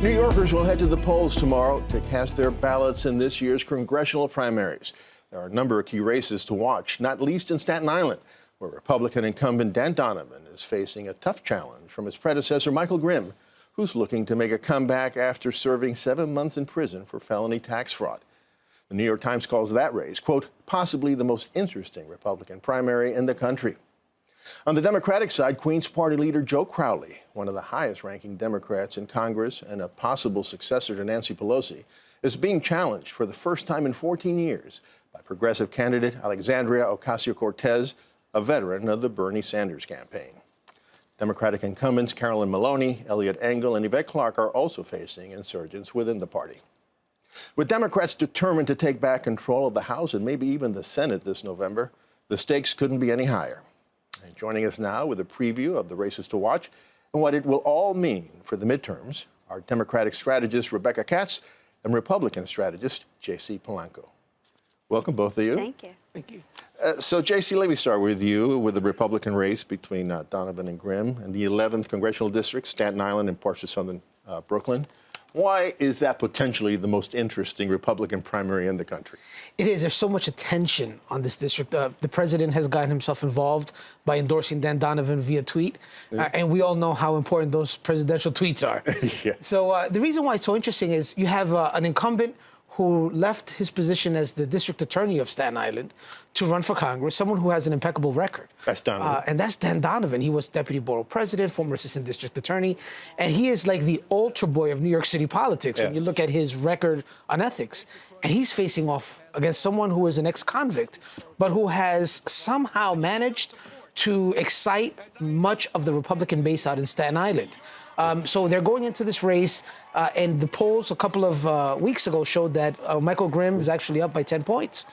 New Yorkers will head to the polls tomorrow to cast their ballots in this year's congressional primaries. There are a number of key races to watch, not least in Staten Island, where Republican incumbent Dan Donovan is facing a tough challenge from his predecessor, Michael Grimm, who's looking to make a comeback after serving 7 months in prison for felony tax fraud. The New York Times calls that race, quote, possibly the most interesting Republican primary in the country. On the Democratic side, Queens Party leader Joe Crowley, one of the highest-ranking Democrats in Congress and a possible successor to Nancy Pelosi, is being challenged for the first time in 14 years by progressive candidate Alexandria Ocasio-Cortez, a veteran of the Bernie Sanders campaign. Democratic incumbents Carolyn Maloney, Eliot Engel, and Yvette Clarke are also facing insurgents within the party. With Democrats determined to take back control of the House and maybe even the Senate this November, the stakes couldn't be any higher. And joining us now with a preview of the races to watch and what it will all mean for the midterms are Democratic strategist Rebecca Katz and Republican strategist J.C. Polanco. Welcome, both of you. Thank you. Thank you. So, J.C., let me start with you with the Republican race between Donovan and Grimm and the 11th Congressional District, Staten Island and parts of southern Brooklyn. Why is that potentially the most interesting Republican primary in the country? It is. There's so much attention on this district. The president has gotten himself involved by endorsing Dan Donovan via tweet. And we all know how important those presidential tweets are. Yeah. So the reason why it's so interesting is you have an incumbent who left his position as the district attorney of Staten Island to run for Congress, someone who has an impeccable record. That's Donovan. And that's Dan Donovan. He was deputy borough president, former assistant district attorney, and he is like the altar boy of New York City politics when you look at his record on ethics. And he's facing off against someone who is an ex-convict, but who has somehow managed to excite much of the Republican base out in Staten Island. So they're going into this race, and the polls a couple of weeks ago showed that Michael Grimm is actually up by 10 points,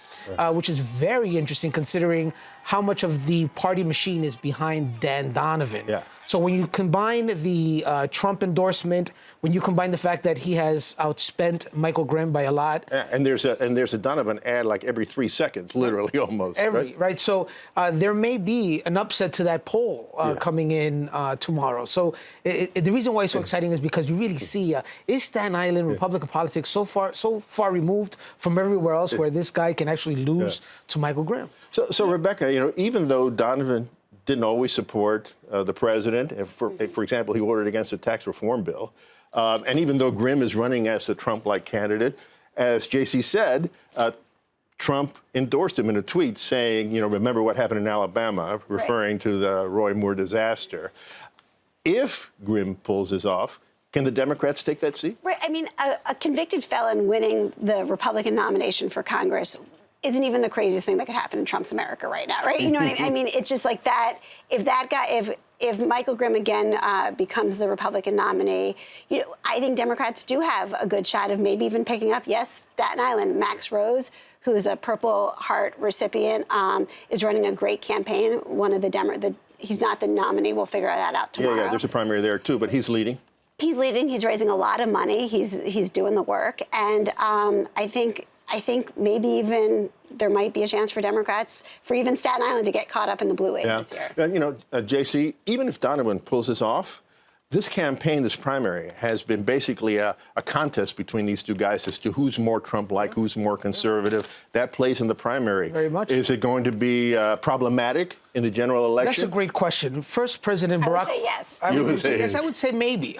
which is very interesting considering how much of the party machine is behind Dan Donovan. Yeah. So when you combine the Trump endorsement, when you combine the fact that he has outspent Michael Grimm by a lot. And there's a Donovan ad like every 3 seconds, literally almost. Right? So there may be an upset to that poll coming in tomorrow. So the reason why it's so exciting is because you really see, is Staten Island Republican politics so far removed from everywhere else where this guy can actually lose to Michael Grimm? So Rebecca, even though Donovan didn't always support the president, if for example, he voted against the tax reform bill, and even though Grimm is running as a Trump-like candidate, as J.C. said, Trump endorsed him in a tweet saying, remember what happened in Alabama, referring to the Roy Moore disaster. If Grimm pulls this off, can the Democrats take that seat? Right. I mean, a convicted felon winning the Republican nomination for Congress isn't even the craziest thing that could happen in Trump's America right now, right? You know what I mean? It's just like that. If Michael Grimm again becomes the Republican nominee, I think Democrats do have a good shot of maybe even picking up, Staten Island. Max Rose, who's a Purple Heart recipient, is running a great campaign. One of he's not the nominee. We'll figure that out tomorrow. Yeah, there's a primary there too, but he's leading. He's leading. He's raising a lot of money. He's doing the work, and I think maybe even there might be a chance for Democrats, for even Staten Island, to get caught up in the blue wave this year. J.C., even if Donovan pulls this off, this campaign, this primary, has been basically a contest between these two guys as to who's more Trump-like, who's more conservative. That plays in the primary. Very much. Is it going to be problematic in the general election? That's a great question. First, President Barack... I would say yes. I would say maybe.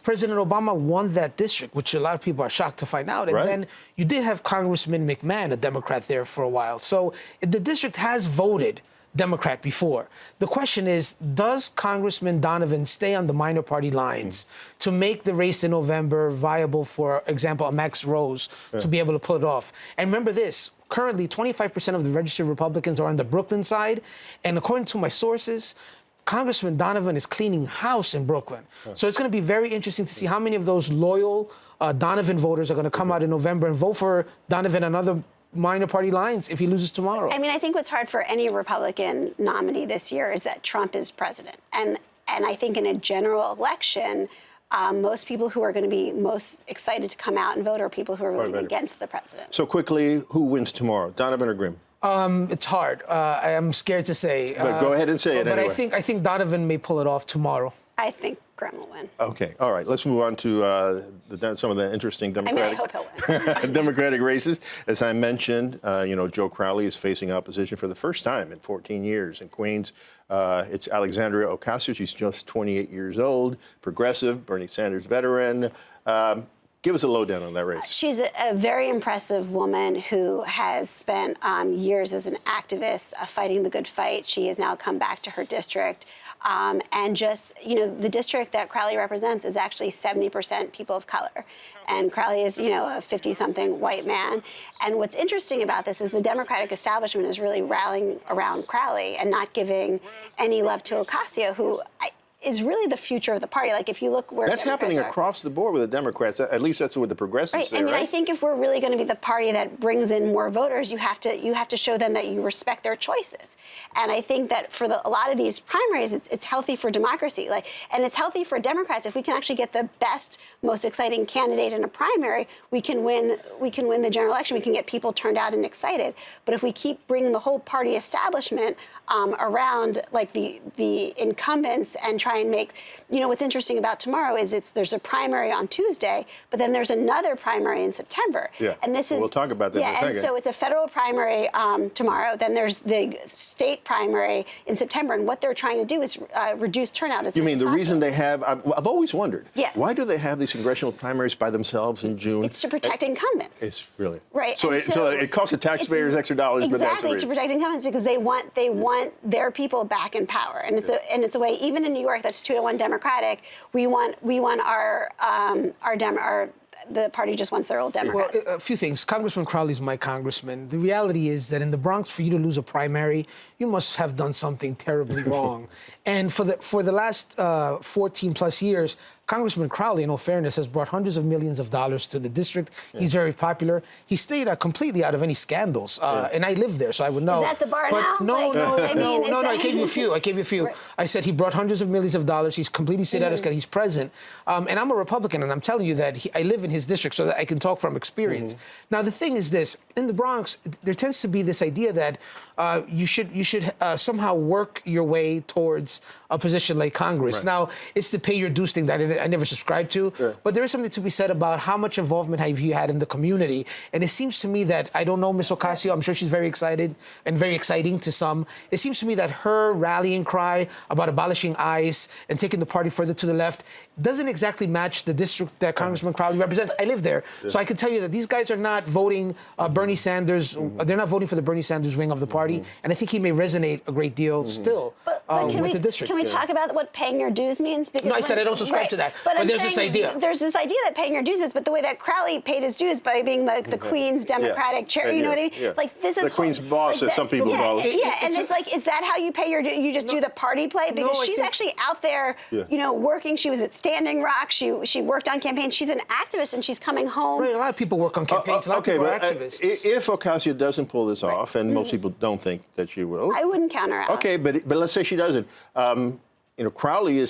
President Obama won that district, which a lot of people are shocked to find out. And then you did have Congressman McMahon, a Democrat, there for a while. So the district has voted Democrat before. The question is, does Congressman Donovan stay on the minor party lines to make the race in November viable, for example, a Max Rose to be able to pull it off? And remember this, currently 25% of the registered Republicans are on the Brooklyn side. And according to my sources, Congressman Donovan is cleaning house in Brooklyn. So it's going to be very interesting to see how many of those loyal Donovan voters are going to come out in November and vote for Donovan and other minor party lines if he loses tomorrow. I mean, I think what's hard for any Republican nominee this year is that Trump is president. And I think in a general election, most people who are going to be most excited to come out and vote are people who are voting against the president. So quickly, who wins tomorrow, Donovan or Grimm? It's hard. I am scared to say. But go ahead and say it anyway. But I think Donovan may pull it off tomorrow. I think Graham will win. Okay, all right. Let's move on to some of the interesting Democratic, I hope he'll win. Democratic races. As I mentioned, Joe Crowley is facing opposition for the first time in 14 years in Queens. It's Alexandria Ocasio. She's just 28 years old, progressive, Bernie Sanders veteran. Give us a lowdown on that race. She's a very impressive woman who has spent years as an activist fighting the good fight. She has now come back to her district. And just, the district that Crowley represents is actually 70% people of color. And Crowley is, a 50-something white man. And what's interesting about this is the Democratic establishment is really rallying around Crowley and not giving any love to Ocasio, who is really the future of the party. Like, if you look where that's Democrats happening are, across the board with the Democrats. At least that's what the progressives say, I mean, right? I think if we're really going to be the party that brings in more voters, you have to show them that you respect their choices. And I think that for a lot of these primaries, it's healthy for democracy. And it's healthy for Democrats. If we can actually get the best, most exciting candidate in a primary, we can win the general election. We can get people turned out and excited. But if we keep bringing the whole party establishment around, like the incumbents, and try and make, what's interesting about tomorrow is there's a primary on Tuesday, but then there's another primary in September. Yeah. And this is, we'll talk about that in a second. and so it's a federal primary tomorrow. Then there's the state primary in September. And what they're trying to do is reduce turnout as You much mean as the possible. reason they have, I've always wondered, Yeah. why do they have these congressional primaries by themselves in June? It's to protect incumbents. It's really. Right. So, And so it costs the taxpayers extra dollars, but that's the exactly, to reason. protect incumbents, because they want their people back in power. And it's a way, even in New York, that's 2-1 Democratic. We want the party just wants their old Democrats. Well, a few things. Congressman Crowley's my congressman. The reality is that in the Bronx, for you to lose a primary, you must have done something terribly wrong. And for the last 14 plus years, Congressman Crowley, in all fairness, has brought hundreds of millions of dollars to the district. Yeah. He's very popular. He stayed completely out of any scandals. And I live there, so I would know. Is that the bar but now? No, I gave you a few. Right. I said he brought hundreds of millions of dollars. He's completely stayed out of scandals. He's present. And I'm a Republican, and I'm telling you that I live in his district so that I can talk from experience. Now, the thing is this. In the Bronx, there tends to be this idea that you should somehow work your way towards a position like Congress. Right. Now, it's the pay your dues thing that I never subscribed to, but there is something to be said about how much involvement have you had in the community. And it seems to me that, I don't know Ms. Ocasio, I'm sure she's very excited and very exciting to some. It seems to me that her rallying cry about abolishing ICE and taking the party further to the left doesn't exactly match the district that Congressman Crowley represents. I live there, so I can tell you that these guys are not voting Bernie Sanders. They're not voting for the Bernie Sanders wing of the party, and I think he may resonate a great deal still with the district. Can we talk about what paying your dues means? Because no, I said I don't subscribe to that. But there's this idea. There's this idea that paying your dues is, but the way that Crowley paid his dues by being the Queen's Democratic chair, you know what I mean? Yeah. Like, this is the Queen's boss, as some people call it. Yeah, and it's like, is that how you pay your dues? You just do the party play? Because she's actually out there, working. She was at Standing Rock. She worked on campaigns. She's an activist, and she's coming home. Right, a lot of people work on campaigns. A lot of people are activists. If Ocasio doesn't pull this off, and most people don't think that she will, I wouldn't count her out. Okay, but let's say she doesn't. Crowley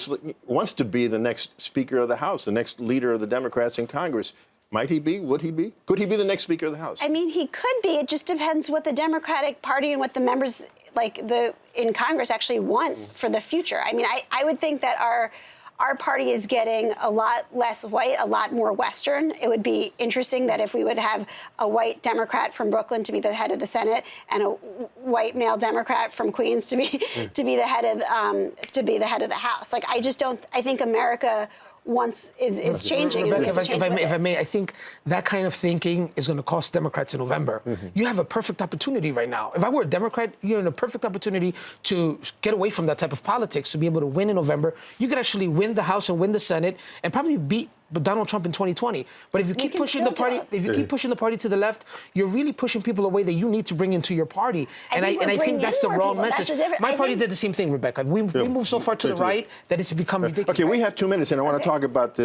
wants to be the next Speaker of the House, the next leader of the Democrats in Congress. Might he be? Would he be? Could he be the next Speaker of the House? I mean, he could be. It just depends what the Democratic Party and what the members in Congress actually want for the future. I mean, I would think that our party is getting a lot less white, a lot more Western. It would be interesting that if we would have a white Democrat from Brooklyn to be the head of the Senate and a white male Democrat from Queens to be the head of the House. Like, I think America is changing. Rebecca, if I may, I think that kind of thinking is going to cost Democrats in November. You have a perfect opportunity right now. If I were a Democrat, you're in a perfect opportunity to get away from that type of politics, to be able to win in November. You could actually win the House and win the Senate and probably beat Donald Trump in 2020. But if you keep pushing the party, keep pushing the party to the left, you're really pushing people away that you need to bring into your party. And I think that's the wrong message. My party did the same thing, Rebecca. We moved so far to the right that it's become ridiculous. Okay, we have 2 minutes, and I want to talk about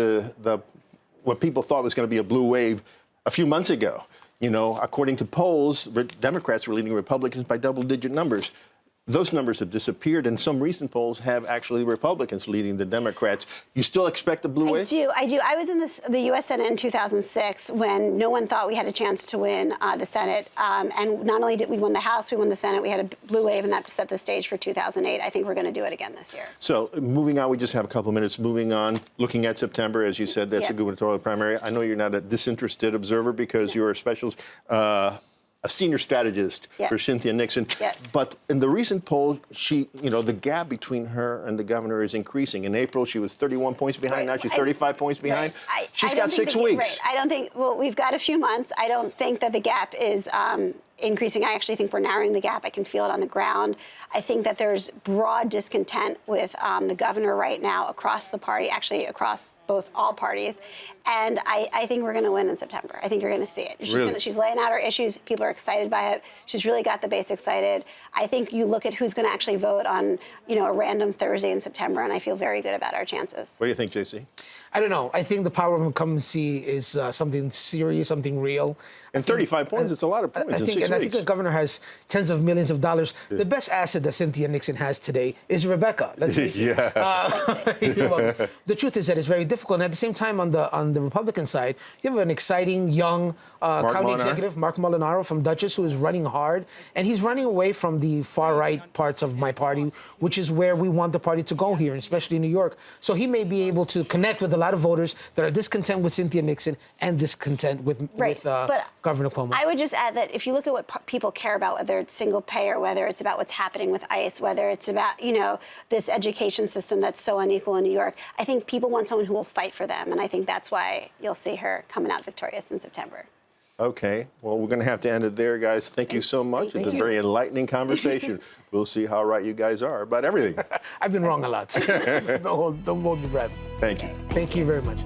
what people thought was going to be a blue wave a few months ago. According to polls, Democrats were leading Republicans by double-digit numbers. those numbers have disappeared, and some recent polls have actually Republicans leading the Democrats. You still expect a blue wave? I do. I was in the U.S. Senate in 2006 when no one thought we had a chance to win the Senate. And not only did we win the House, we won the Senate. We had a blue wave, and that set the stage for 2008. I think we're going to do it again this year. So moving on, we just have a couple of minutes. Moving on, looking at September, as you said, that's a gubernatorial primary. I know you're not a disinterested observer because you're a senior strategist for Cynthia Nixon. Yes. But in the recent poll, the gap between her and the governor is increasing. In April, she was 31 points behind. Now she's 35 points behind. She's got 6 weeks. Right. I don't think, well, we've got a few months. I don't think that the gap is increasing. I actually think we're narrowing the gap. I can feel it on the ground. I think that there's broad discontent with the governor right now across the party, actually across all parties. And I think we're going to win in September. I think you're going to see it. She's laying out her issues. People are excited by it. She's really got the base excited. I think you look at who's going to actually vote on, a random Thursday in September, and I feel very good about our chances. What do you think, JC? I don't know. I think the power of incumbency is something serious, something real. And 35 points, it's a lot of points in 6 weeks. And I think the governor has tens of millions of dollars. Yeah. The best asset that Cynthia Nixon has today is Rebecca. Let's face it. The truth is that it's very difficult. And at the same time, on the Republican side, you have an exciting young county executive, Mark Molinaro from Dutchess, who is running hard. And he's running away from the far-right parts of my party, which is where we want the party to go here, especially in New York. So he may be able to connect with a lot of voters that are discontent with Cynthia Nixon and discontent with Governor Cuomo. I would just add that if you look at what people care about, whether it's single payer, whether it's about what's happening with ICE, whether it's about, this education system that's so unequal in New York, I think people want someone who will fight for them. And I think that's why you'll see her coming out victorious in September. Okay. Well, we're going to have to end it there, guys. Thank you so much. It's a very enlightening conversation. We'll see how right you guys are about everything. I've been wrong a lot. So don't hold your breath. Thank you. Thank you very much.